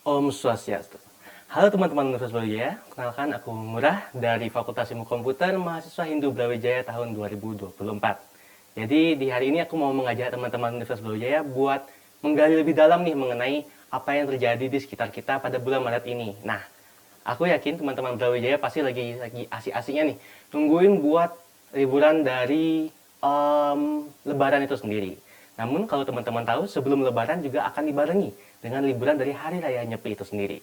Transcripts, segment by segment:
Om Swastiastu. Halo teman-teman Universitas Brawijaya, kenalkan aku Murah dari Fakultas Ilmu Komputer mahasiswa Hindu Brawijaya tahun 2024. Jadi di hari ini aku mau mengajak teman-teman Universitas Brawijaya buat menggali lebih dalam nih mengenai apa yang terjadi di sekitar kita pada bulan Maret ini. Nah, aku yakin teman-teman Brawijaya pasti lagi asik-asiknya nih nungguin buat liburan dari Lebaran itu sendiri. Namun kalau teman-teman tahu, sebelum Lebaran juga akan dibarengi dengan liburan dari Hari Raya Nyepi itu sendiri.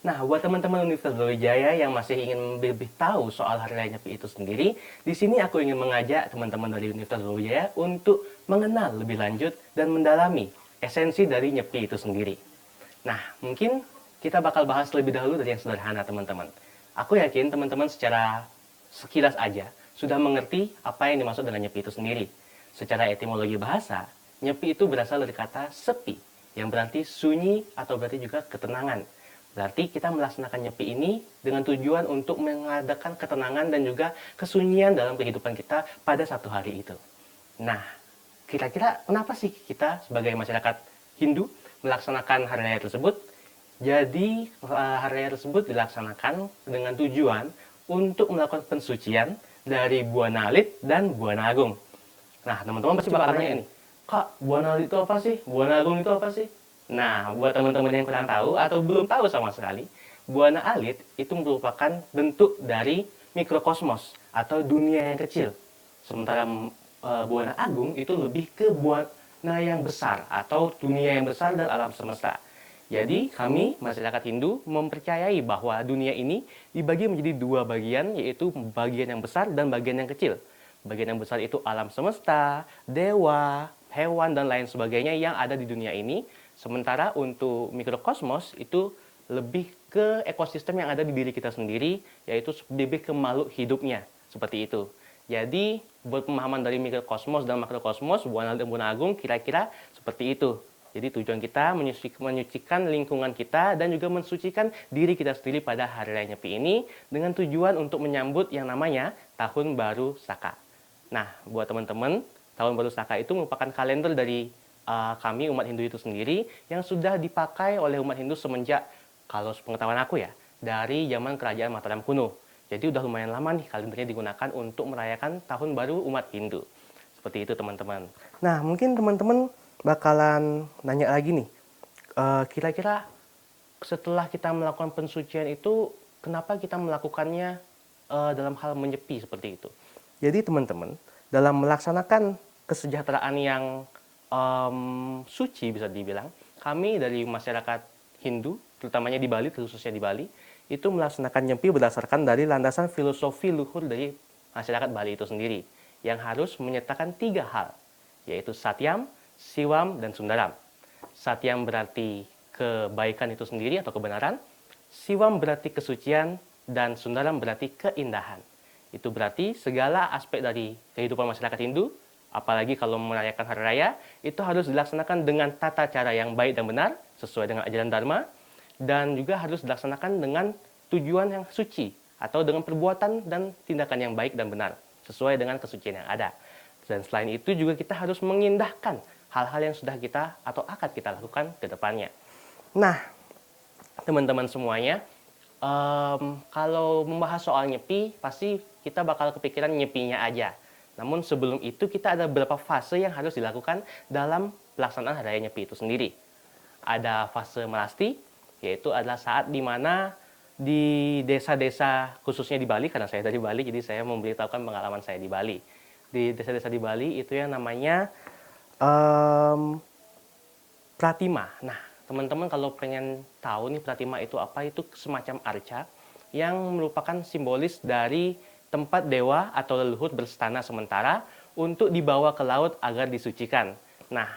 Nah, buat teman-teman Universitas Brawijaya yang masih ingin lebih tahu soal Hari Raya Nyepi itu sendiri, di sini aku ingin mengajak teman-teman dari Universitas Brawijaya untuk mengenal lebih lanjut dan mendalami esensi dari Nyepi itu sendiri. Nah, mungkin kita bakal bahas lebih dahulu dari yang sederhana, teman-teman. Aku yakin teman-teman secara sekilas aja sudah mengerti apa yang dimaksud dengan nyepi itu sendiri. Secara etimologi bahasa, nyepi itu berasal dari kata sepi, yang berarti sunyi atau berarti juga ketenangan. Berarti kita melaksanakan nyepi ini dengan tujuan untuk mengadakan ketenangan dan juga kesunyian dalam kehidupan kita pada satu hari itu. Nah, kira-kira kenapa sih kita sebagai masyarakat Hindu melaksanakan hari raya tersebut? Jadi, hari raya tersebut dilaksanakan dengan tujuan untuk melakukan pensucian dari Buana Alit dan Buana Agung. Nah, teman-teman pasti bakal nanya nih, Kak, Buana Alit itu apa sih? Buana Agung itu apa sih? Nah, buat teman-teman yang kurang tahu atau belum tahu sama sekali, Buana Alit itu merupakan bentuk dari mikrokosmos atau dunia yang kecil. Sementara Buana Agung itu lebih ke buana yang besar atau dunia yang besar dan alam semesta. Jadi kami masyarakat Hindu mempercayai bahwa dunia ini dibagi menjadi dua bagian, yaitu bagian yang besar dan bagian yang kecil. Bagian yang besar itu alam semesta, dewa, hewan, dan lain sebagainya yang ada di dunia ini. Sementara untuk mikrokosmos itu lebih ke ekosistem yang ada di diri kita sendiri, yaitu lebih ke makhluk hidupnya, seperti itu. Jadi buat pemahaman dari mikrokosmos dan makrokosmos, Buana dan Buana Agung kira-kira seperti itu. Jadi tujuan kita menyucikan lingkungan kita dan juga mensucikan diri kita sendiri pada Hari Raya Nyepi ini dengan tujuan untuk menyambut yang namanya Tahun Baru Saka. Nah, buat teman-teman, Tahun Baru Saka itu merupakan kalender dari kami umat Hindu itu sendiri yang sudah dipakai oleh umat Hindu semenjak, kalau pengetahuan aku ya, dari zaman kerajaan Mataram kuno. Jadi udah lumayan lama nih kalendernya digunakan untuk merayakan Tahun Baru umat Hindu. Seperti itu teman-teman. Nah, mungkin teman-teman bakalan nanya lagi nih, kira-kira setelah kita melakukan pensucian itu, kenapa kita melakukannya dalam hal menyepi seperti itu? Jadi teman-teman, dalam melaksanakan kesejahteraan yang suci bisa dibilang, kami dari masyarakat Hindu, terutamanya di Bali, khususnya di Bali, itu melaksanakan nyepi berdasarkan dari landasan filosofi luhur dari masyarakat Bali itu sendiri, yang harus menyertakan 3 hal, yaitu Satyam, Siwam, dan Sundaram. Satyam berarti kebaikan itu sendiri atau kebenaran, Siwam berarti kesucian, dan Sundaram berarti keindahan. Itu berarti segala aspek dari kehidupan masyarakat Hindu, apalagi kalau merayakan hari raya, itu harus dilaksanakan dengan tata cara yang baik dan benar, sesuai dengan ajaran Dharma, dan juga harus dilaksanakan dengan tujuan yang suci, atau dengan perbuatan dan tindakan yang baik dan benar, sesuai dengan kesucian yang ada. Dan selain itu juga kita harus mengindahkan hal-hal yang sudah kita atau akan kita lakukan ke depannya. Nah, teman-teman semuanya, kalau membahas soal nyepi, pasti kita bakal kepikiran nyepinya aja. Namun sebelum itu kita ada beberapa fase yang harus dilakukan dalam pelaksanaan Hari Raya Nyepi itu sendiri. Ada fase melasti, yaitu adalah saat dimana di desa-desa, khususnya di Bali, karena saya dari Bali, jadi saya memberitahukan pengalaman saya di Bali. Di desa-desa di Bali itu yang namanya pratima. Nah, teman-teman kalau pengen tahu nih pratima itu apa, itu semacam arca yang merupakan simbolis dari tempat dewa atau leluhur berstana sementara untuk dibawa ke laut agar disucikan. Nah,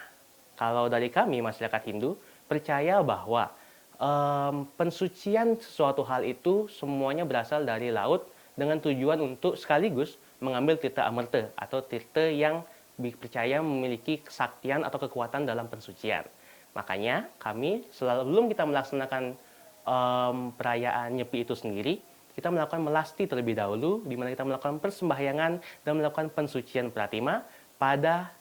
kalau dari kami masyarakat Hindu percaya bahwa pensucian sesuatu hal itu semuanya berasal dari laut dengan tujuan untuk sekaligus mengambil tirta amerta atau tirta yang dipercaya memiliki kesaktian atau kekuatan dalam pensucian. Makanya kami sebelum kita melaksanakan perayaan Nyepi itu sendiri, kita melakukan melasti terlebih dahulu, di mana kita melakukan persembahyangan dan melakukan pensucian pratima pada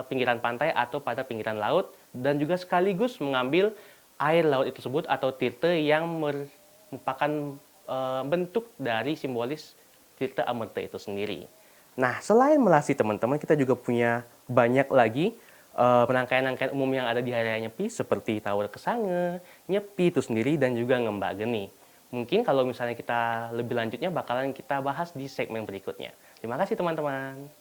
pinggiran pantai atau pada pinggiran laut, dan juga sekaligus mengambil air laut itu tersebut atau tirta yang merupakan bentuk dari simbolis tirta Amerta itu sendiri. Nah, selain Melasti teman-teman, kita juga punya banyak lagi penangkaian-rangkaian umum yang ada di Hari Raya Nyepi seperti Tawar Kesange, Nyepi itu sendiri, dan juga Ngembak Geni. Mungkin kalau misalnya kita lebih lanjutnya bakalan kita bahas di segmen berikutnya. Terima kasih teman-teman.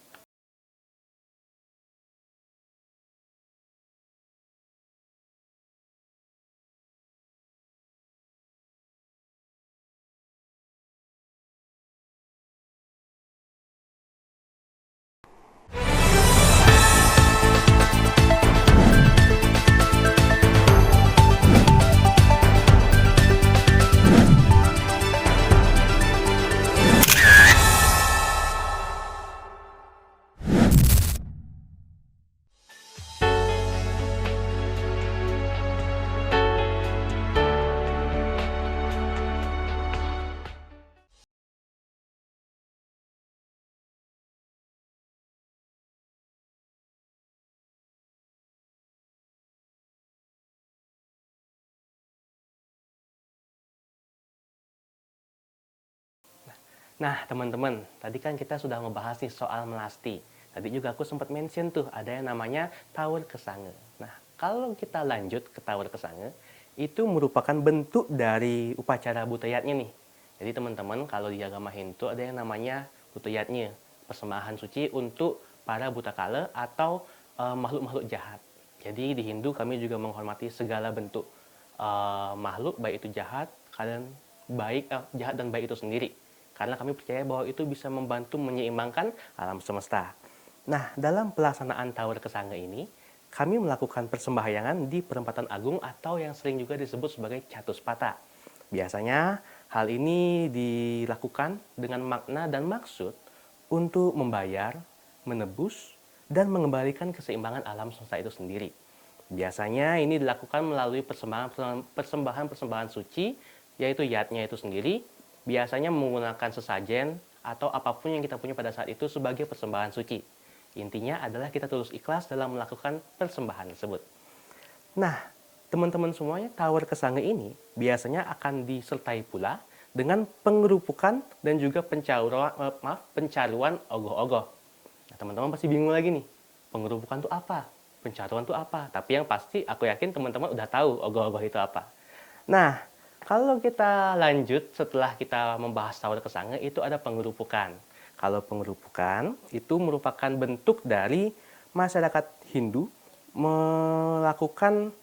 Nah, teman-teman, tadi kan kita sudah membahas nih soal Melasti. Tadi juga aku sempat mention tuh, ada yang namanya Tawar Kesange. Nah, kalau kita lanjut ke Tawar Kesange, itu merupakan bentuk dari upacara butayatnya nih. Jadi teman-teman, kalau di agama Hindu ada yang namanya butayatnya, persembahan suci untuk para buta kala atau makhluk-makhluk jahat. Jadi di Hindu kami juga menghormati segala bentuk makhluk, baik itu jahat, jahat dan baik itu sendiri. Karena kami percaya bahwa itu bisa membantu menyeimbangkan alam semesta. Nah, dalam pelaksanaan Tawar Kesange ini, kami melakukan persembahyangan di perempatan agung atau yang sering juga disebut sebagai Catuspata. Biasanya, hal ini dilakukan dengan makna dan maksud untuk membayar, menebus, dan mengembalikan keseimbangan alam semesta itu sendiri. Biasanya ini dilakukan melalui persembahan-persembahan suci, yaitu yatnya itu sendiri, biasanya menggunakan sesajen atau apapun yang kita punya pada saat itu sebagai persembahan suci. Intinya adalah kita tulus ikhlas dalam melakukan persembahan tersebut. Nah, teman-teman semuanya, Tawar Kesange ini biasanya akan disertai pula dengan pengerupukan dan juga pencaruan ogoh-ogoh. Nah, teman-teman pasti bingung lagi nih, pengerupukan itu apa? Pencaruan itu apa? Tapi yang pasti aku yakin teman-teman udah tahu ogoh-ogoh itu apa. Nah, kalau kita lanjut setelah kita membahas Tawar Kesange, itu ada pengerupukan. Kalau pengerupukan itu merupakan bentuk dari masyarakat Hindu melakukan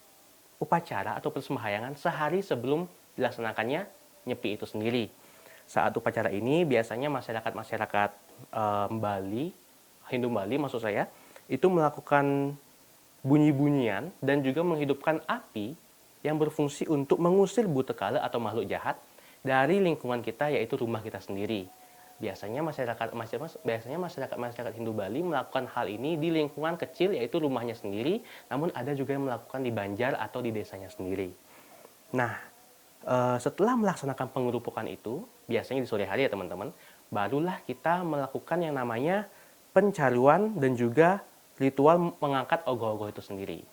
upacara atau persembahyangan sehari sebelum dilaksanakannya Nyepi itu sendiri. Saat upacara ini biasanya masyarakat-masyarakat Bali, Hindu Bali maksud saya, itu melakukan bunyi-bunyian dan juga menghidupkan api yang berfungsi untuk mengusir buta kala atau makhluk jahat dari lingkungan kita, yaitu rumah kita sendiri. Biasanya masyarakat Hindu Bali melakukan hal ini di lingkungan kecil, yaitu rumahnya sendiri, namun ada juga yang melakukan di Banjar atau di desanya sendiri. Nah, setelah melaksanakan pengerupukan itu, biasanya di sore hari ya teman-teman, barulah kita melakukan yang namanya pencaruan dan juga ritual mengangkat ogoh-ogoh itu sendiri.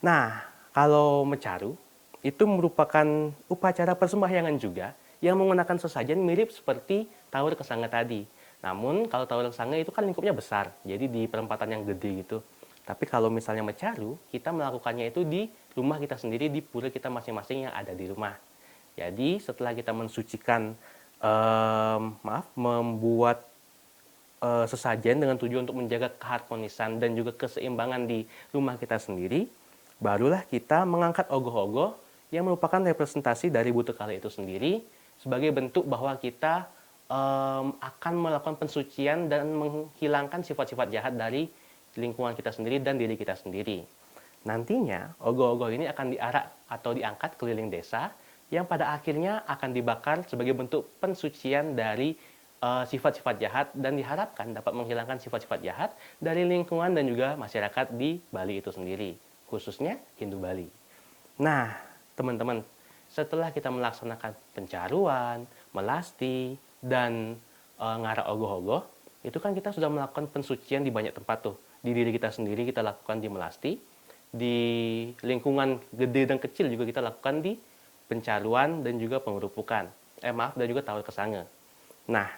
Nah, kalau mencaru, itu merupakan upacara persembahyangan juga yang menggunakan sesajen mirip seperti Tawar Kesange tadi. Namun, kalau Tawar Kesange itu kan lingkupnya besar, jadi di perempatan yang gede gitu. Tapi kalau misalnya mencaru, kita melakukannya itu di rumah kita sendiri, di pura kita masing-masing yang ada di rumah. Jadi, setelah kita mensucikan, membuat sesajen dengan tujuan untuk menjaga keharmonisan dan juga keseimbangan di rumah kita sendiri, barulah kita mengangkat ogoh-ogoh yang merupakan representasi dari buta kala itu sendiri sebagai bentuk bahwa kita akan melakukan pensucian dan menghilangkan sifat-sifat jahat dari lingkungan kita sendiri dan diri kita sendiri. Nantinya, ogoh-ogoh ini akan diarak atau diangkat keliling desa yang pada akhirnya akan dibakar sebagai bentuk pensucian dari sifat-sifat jahat dan diharapkan dapat menghilangkan sifat-sifat jahat dari lingkungan dan juga masyarakat di Bali itu sendiri, khususnya Hindu Bali. Nah, teman-teman, setelah kita melaksanakan pencaruan, melasti, dan ngarak ogoh-ogoh, itu kan kita sudah melakukan pensucian di banyak tempat tuh. Di diri kita sendiri kita lakukan di melasti, di lingkungan gede dan kecil juga kita lakukan di pencaluan dan juga pengerupukan. Dan juga tawar kesange. Nah,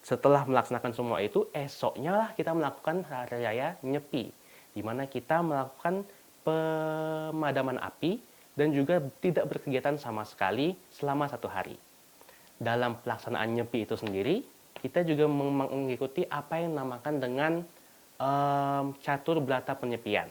setelah melaksanakan semua itu, esoknya lah kita melakukan hari raya Nyepi, di mana kita melakukan pemadaman api dan juga tidak berkegiatan sama sekali selama 1 hari. Dalam pelaksanaan Nyepi itu sendiri, kita juga mengikuti apa yang dinamakan dengan catur berata penyepian.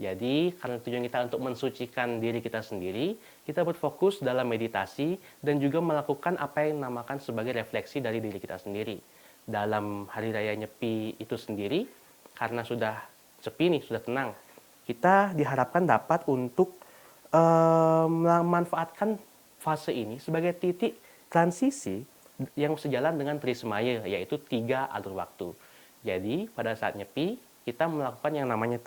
Jadi, karena tujuan kita untuk mensucikan diri kita sendiri, kita berfokus dalam meditasi dan juga melakukan apa yang dinamakan sebagai refleksi dari diri kita sendiri. Dalam Hari Raya Nyepi itu sendiri, karena sudah sepi nih, sudah tenang, kita diharapkan dapat untuk memanfaatkan fase ini sebagai titik transisi yang sejalan dengan Trismaya, yaitu 3 alur waktu. Jadi, pada saat Nyepi, kita melakukan yang namanya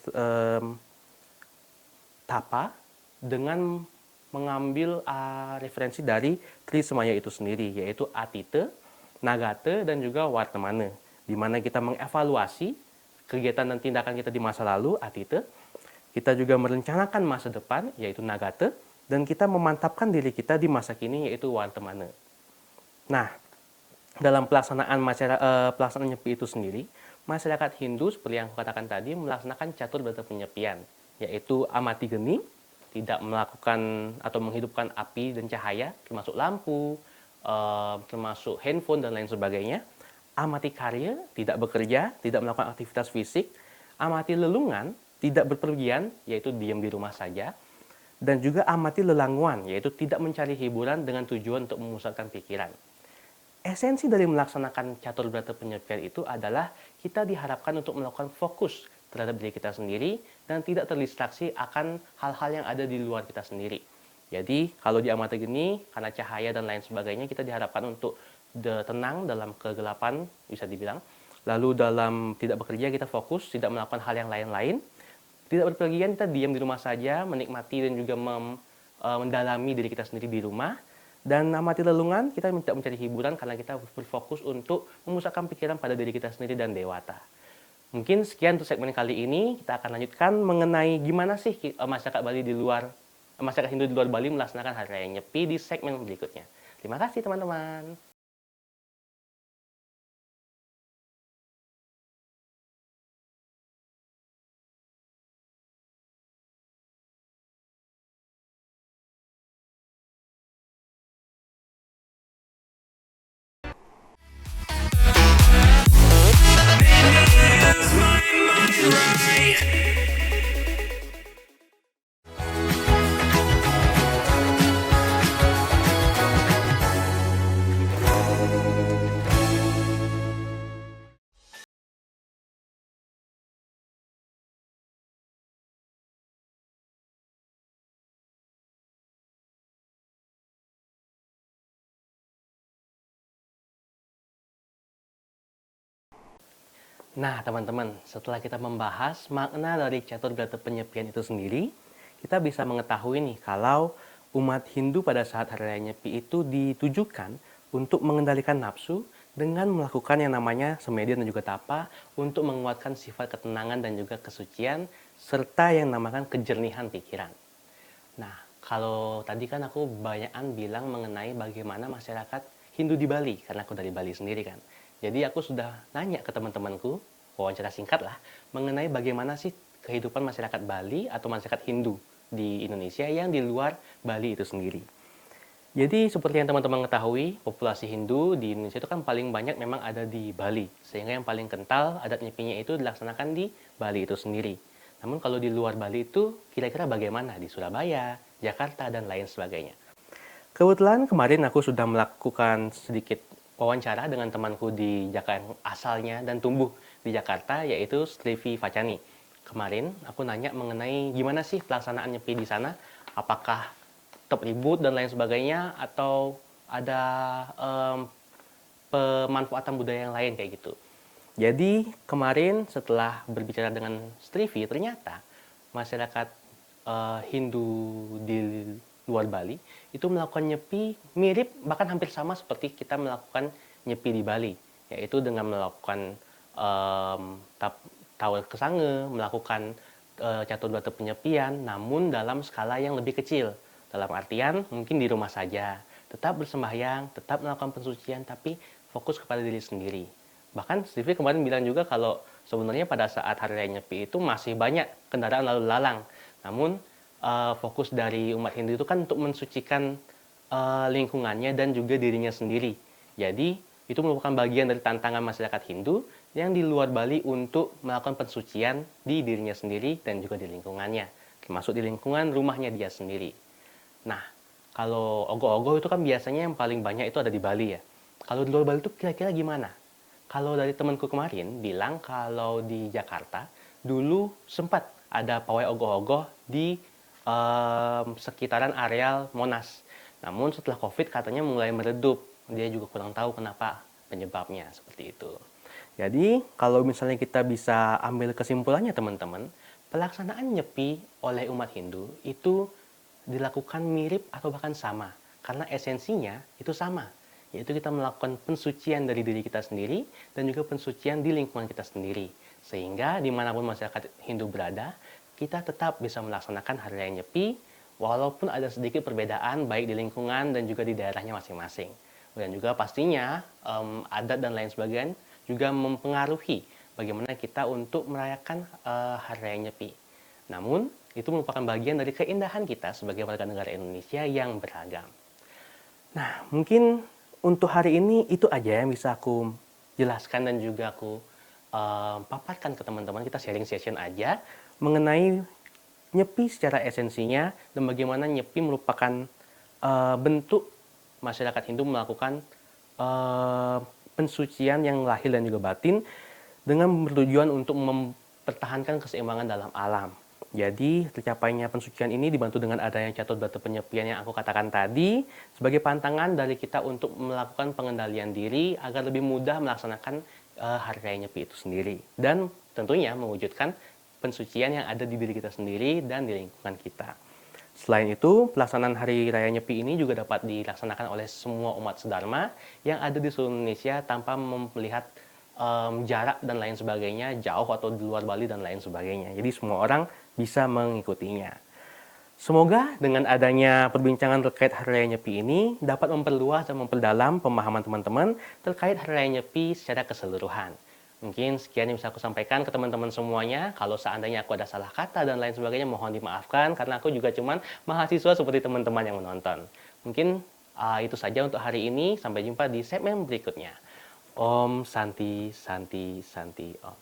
tapa dengan mengambil referensi dari Trisemaya itu sendiri, yaitu Atite, Nagate, dan juga Wartamana, di mana kita mengevaluasi kegiatan dan tindakan kita di masa lalu, Atite, kita juga merencanakan masa depan, yaitu Nagate, dan kita memantapkan diri kita di masa kini, yaitu Wartamana. Nah, dalam pelaksanaan Nyepi itu sendiri, masyarakat Hindu, seperti yang aku katakan tadi, melaksanakan catur berata penyepian, yaitu amati geni, tidak melakukan atau menghidupkan api dan cahaya, termasuk lampu, termasuk handphone, dan lain sebagainya. Amati karya, tidak bekerja, tidak melakukan aktivitas fisik. Amati lelungan, tidak berpergian, yaitu diam di rumah saja. Dan juga amati lelanguan, yaitu tidak mencari hiburan dengan tujuan untuk memusatkan pikiran. Esensi dari melaksanakan catur berata penyepian itu adalah kita diharapkan untuk melakukan fokus terhadap diri kita sendiri dan tidak terdistraksi akan hal-hal yang ada di luar kita sendiri. Jadi kalau di amati geni, karena cahaya dan lain sebagainya, kita diharapkan untuk tenang dalam kegelapan, bisa dibilang. Lalu dalam tidak bekerja, kita fokus, tidak melakukan hal yang lain-lain. Tidak berpergian, kita diam di rumah saja, menikmati dan juga mendalami diri kita sendiri di rumah. Dan amati lelungan, kita tidak mencari hiburan karena kita berfokus untuk memusatkan pikiran pada diri kita sendiri dan dewata. Mungkin sekian untuk segmen kali ini. Kita akan lanjutkan mengenai gimana sih masyarakat Hindu di luar Bali melaksanakan Hari Raya Nyepi di segmen berikutnya. Terima kasih teman-teman. Nah, teman-teman, setelah kita membahas makna dari catur berata penyepian itu sendiri, kita bisa mengetahui nih kalau umat Hindu pada saat Hari Raya Nyepi itu ditujukan untuk mengendalikan nafsu dengan melakukan yang namanya semedian dan juga tapa untuk menguatkan sifat ketenangan dan juga kesucian serta yang namakan kejernihan pikiran. Nah, kalau tadi kan aku banyakan bilang mengenai bagaimana masyarakat Hindu di Bali, karena aku dari Bali sendiri kan. Jadi aku sudah nanya ke teman-temanku, wawancara singkat lah, mengenai bagaimana sih kehidupan masyarakat Bali atau masyarakat Hindu di Indonesia yang di luar Bali itu sendiri. Jadi seperti yang teman-teman ketahui, populasi Hindu di Indonesia itu kan paling banyak memang ada di Bali. Sehingga yang paling kental adat nyepinya itu dilaksanakan di Bali itu sendiri. Namun kalau di luar Bali itu kira-kira bagaimana? Di Surabaya, Jakarta, dan lain sebagainya. Kebetulan kemarin aku sudah melakukan sedikit wawancara dengan temanku di Jakarta asalnya dan tumbuh di Jakarta, yaitu Strivi Facani. Kemarin aku nanya mengenai gimana sih pelaksanaan Nyepi di sana, apakah tetap ribut dan lain sebagainya, atau ada pemanfaatan budaya yang lain kayak gitu. Jadi kemarin setelah berbicara dengan Strivi, ternyata masyarakat Hindu di luar Bali itu melakukan nyepi mirip bahkan hampir sama seperti kita melakukan nyepi di Bali, yaitu dengan melakukan tawar kesange, melakukan catur batu penyepian, namun dalam skala yang lebih kecil. Dalam artian mungkin di rumah saja, tetap bersembahyang, tetap melakukan pensucian, tapi fokus kepada diri sendiri. Bahkan Stevie kemarin bilang juga kalau sebenarnya pada saat Hari Raya Nyepi itu masih banyak kendaraan lalu lalang. Namun fokus dari umat Hindu itu kan untuk mensucikan lingkungannya dan juga dirinya sendiri. Jadi itu merupakan bagian dari tantangan masyarakat Hindu yang di luar Bali untuk melakukan pensucian di dirinya sendiri dan juga di lingkungannya, termasuk di lingkungan rumahnya dia sendiri. Nah, kalau ogoh-ogoh itu kan biasanya yang paling banyak itu ada di Bali ya. Kalau di luar Bali itu kira-kira gimana? Kalau dari temanku kemarin bilang kalau di Jakarta dulu sempat ada pawai ogoh-ogoh di sekitaran areal Monas. Namun setelah COVID katanya mulai meredup. Dia juga kurang tahu kenapa penyebabnya seperti itu. Jadi kalau misalnya kita bisa ambil kesimpulannya teman-teman, pelaksanaan Nyepi oleh umat Hindu itu dilakukan mirip atau bahkan sama. Karena esensinya itu sama, yaitu kita melakukan pensucian dari diri kita sendiri dan juga pensucian di lingkungan kita sendiri. Sehingga dimanapun masyarakat Hindu berada, kita tetap bisa melaksanakan Hari Raya Nyepi walaupun ada sedikit perbedaan baik di lingkungan dan juga di daerahnya masing-masing. Dan juga pastinya adat dan lain sebagainya juga mempengaruhi bagaimana kita untuk merayakan Hari Raya Nyepi. Namun, itu merupakan bagian dari keindahan kita sebagai warga negara Indonesia yang beragam. Nah, mungkin untuk hari ini itu aja yang bisa aku jelaskan dan juga aku paparkan ke teman-teman. Kita sharing session aja mengenai Nyepi secara esensinya dan bagaimana Nyepi merupakan bentuk masyarakat Hindu melakukan pensucian yang lahir dan juga batin dengan bertujuan untuk mempertahankan keseimbangan dalam alam. Jadi tercapainya pensucian ini dibantu dengan adanya catur batu penyepian yang aku katakan tadi sebagai pantangan dari kita untuk melakukan pengendalian diri agar lebih mudah melaksanakan Hari Raya Nyepi itu sendiri. Dan tentunya mewujudkan pensucian yang ada di diri kita sendiri dan di lingkungan kita. Selain itu, pelaksanaan Hari Raya Nyepi ini juga dapat dilaksanakan oleh semua umat sedharma yang ada di seluruh Indonesia tanpa melihat jarak dan lain sebagainya, jauh atau di luar Bali dan lain sebagainya. Jadi semua orang bisa mengikutinya. Semoga dengan adanya perbincangan terkait Hari Raya Nyepi ini dapat memperluas dan memperdalam pemahaman teman-teman terkait Hari Raya Nyepi secara keseluruhan. Mungkin sekian yang bisa aku sampaikan ke teman-teman semuanya. Kalau seandainya aku ada salah kata dan lain sebagainya, mohon dimaafkan karena aku juga cuman mahasiswa seperti teman-teman yang menonton. Mungkin itu saja untuk hari ini. Sampai jumpa di segmen berikutnya. Om Santi Santi Santi Om.